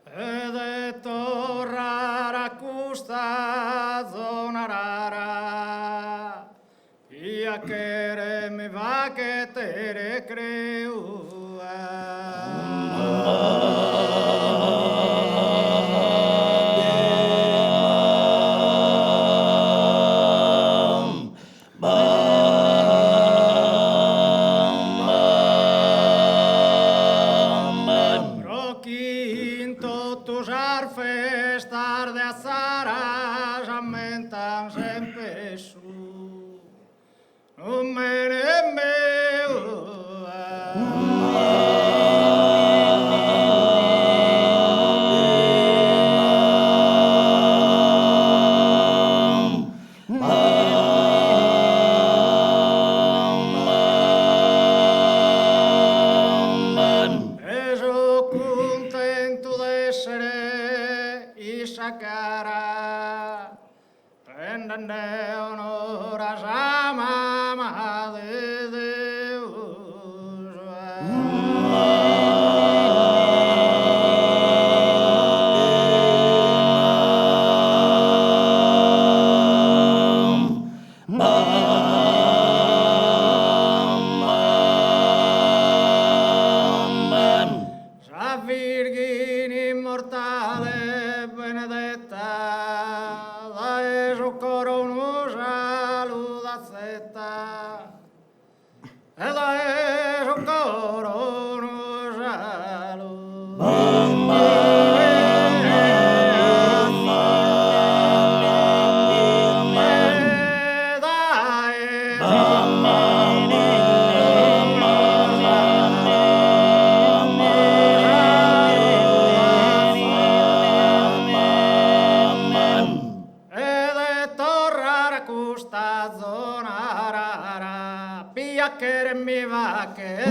e de torrar a custa zonarara e a querer me va que te creu festar de azaras aumentam sempre no meu cara prendem honor a chama de Deus a Virgem imortal benedetta dai o corono giallo da seta e dai o corono giallo che mi va che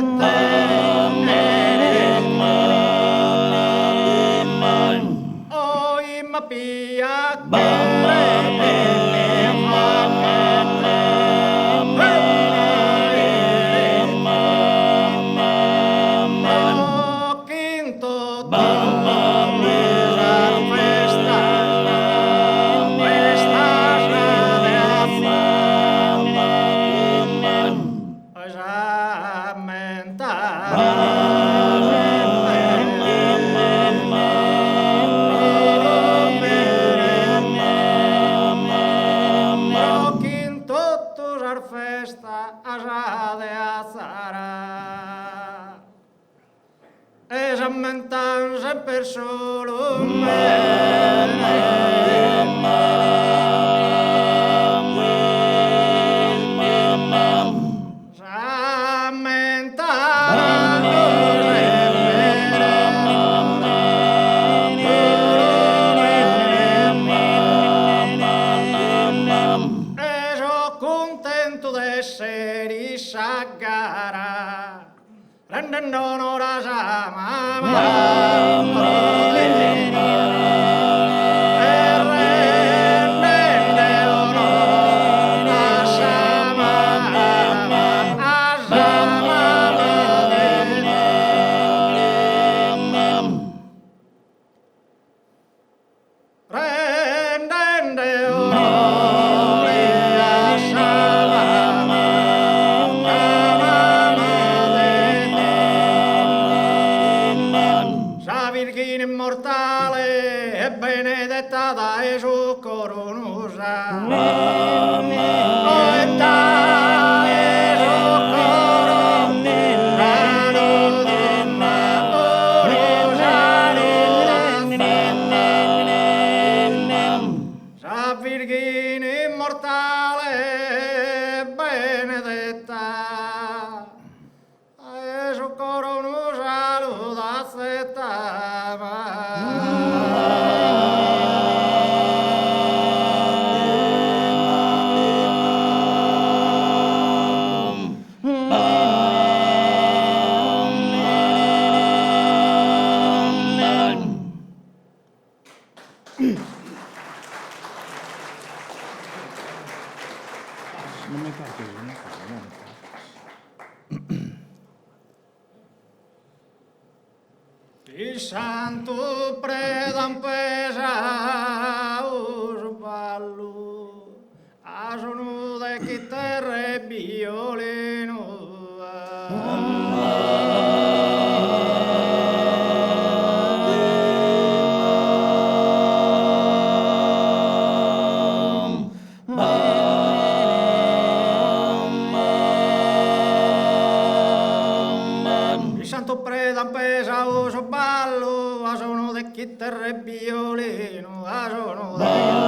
oh ma pia festa já de azara e já mentam sempre solo já mentam essere sagara rendendo onore a immortale e benedetta dai su coronusa e dai su coronusa Virgine immortale e benedetta e su coronusa luda settama santo predam pesa ballo a sono de chitarre e violino santo predam pesa ballo a sono de chitarre e violino a sono de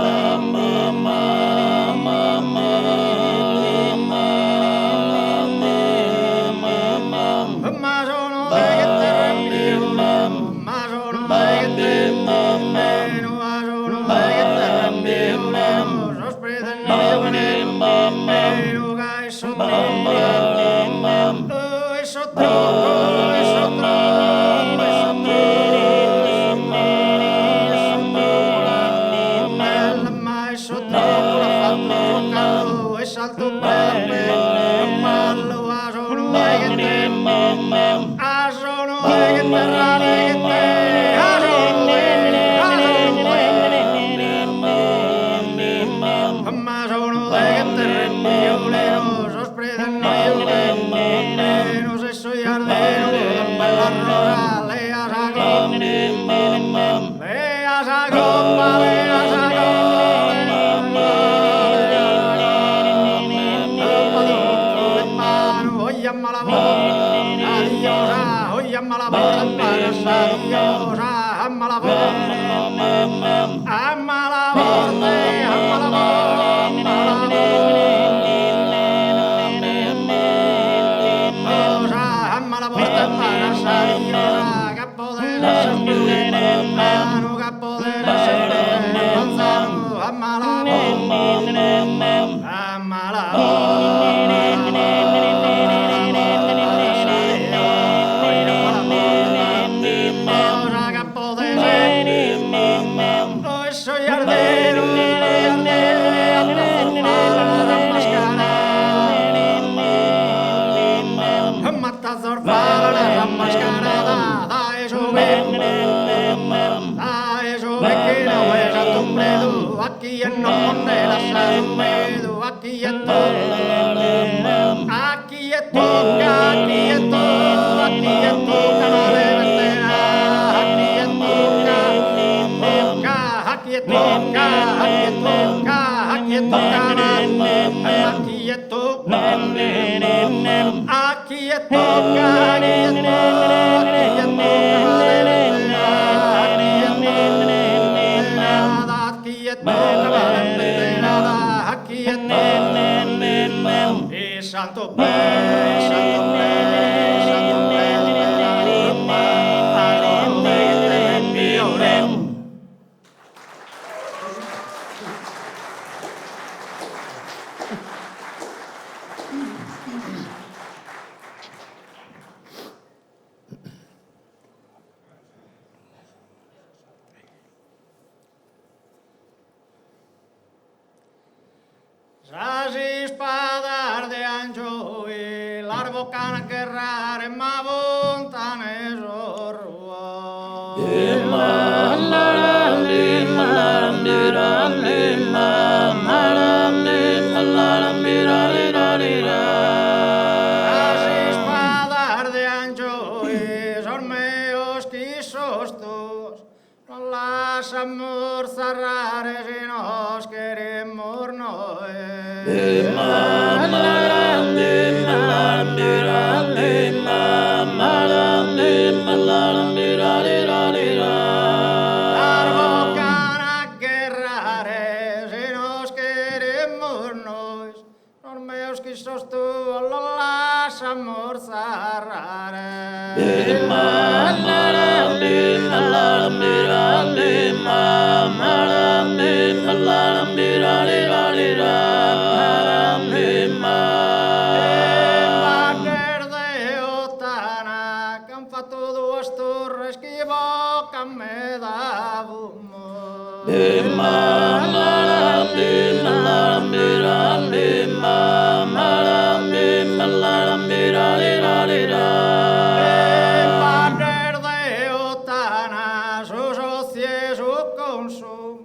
consum,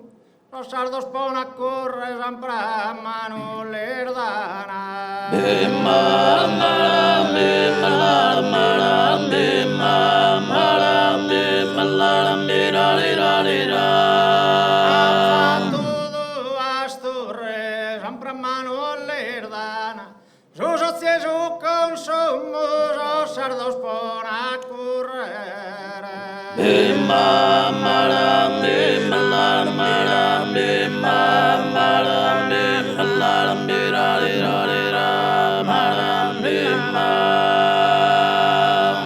los sardos pon a córrer sempre manolerdana. Sempre manolerdana, sus ocies ho consumos, los sardos pon a correr.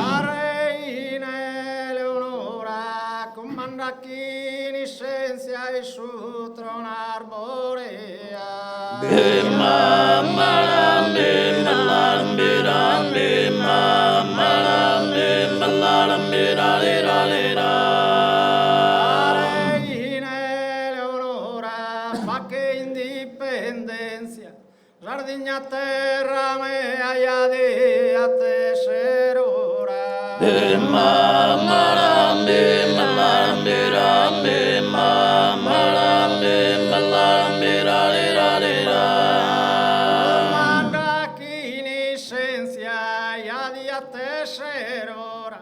La reina Eleonora comanda chi in essenza il suo trono arborea. La reina Eleonora fa che indipendenza, Sardigna terra mea ia di a teserora. Comanda chi in essenza ia di a teserora,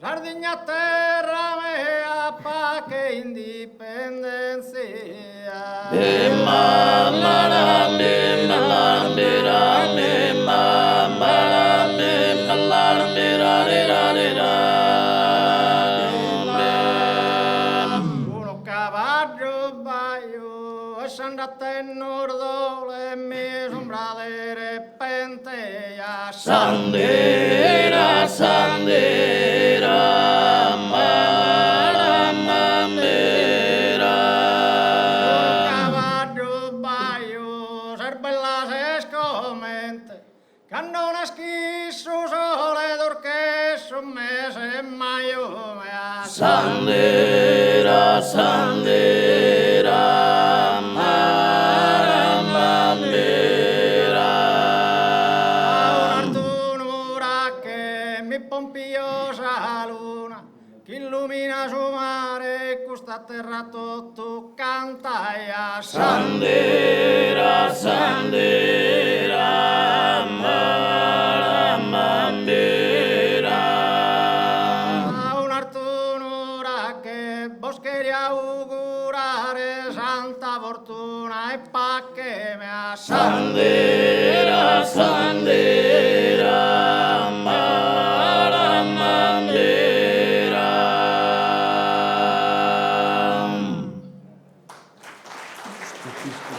Sardigna terra mea pa che indipendenza. Uno cavallo baio e s'andata in nordole e mi sombra di repente ya Sandera, sandera, Un cavallo baio serbella se scomente che non ha schisso sole d'orche su mese maio mea Sandera, sandera, un'artunura che mi pompiosa luna che illumina su mare questa terra tutto canta ya Sandera, sandera, un'artunura che boscheria augurare santa fortuna e pacche me ha Sandera, sandera, Stupisco,